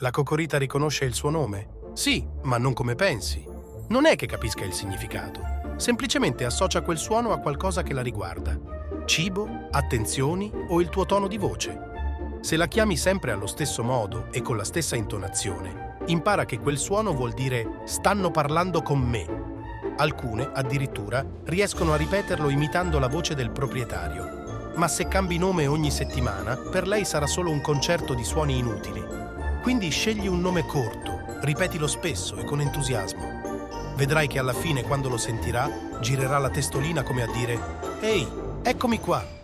La cocorita riconosce il suo nome? Sì, ma non come pensi. Non è che capisca il significato. Semplicemente associa quel suono a qualcosa che la riguarda. Cibo, attenzioni o il tuo tono di voce. Se la chiami sempre allo stesso modo e con la stessa intonazione, impara che quel suono vuol dire «stanno parlando con me». Alcune, addirittura, riescono a ripeterlo imitando la voce del proprietario. Ma se cambi nome ogni settimana, per lei sarà solo un concerto di suoni inutili. Quindi scegli un nome corto, ripetilo spesso e con entusiasmo. Vedrai che alla fine, quando lo sentirà, girerà la testolina come a dire «Ehi, eccomi qua!»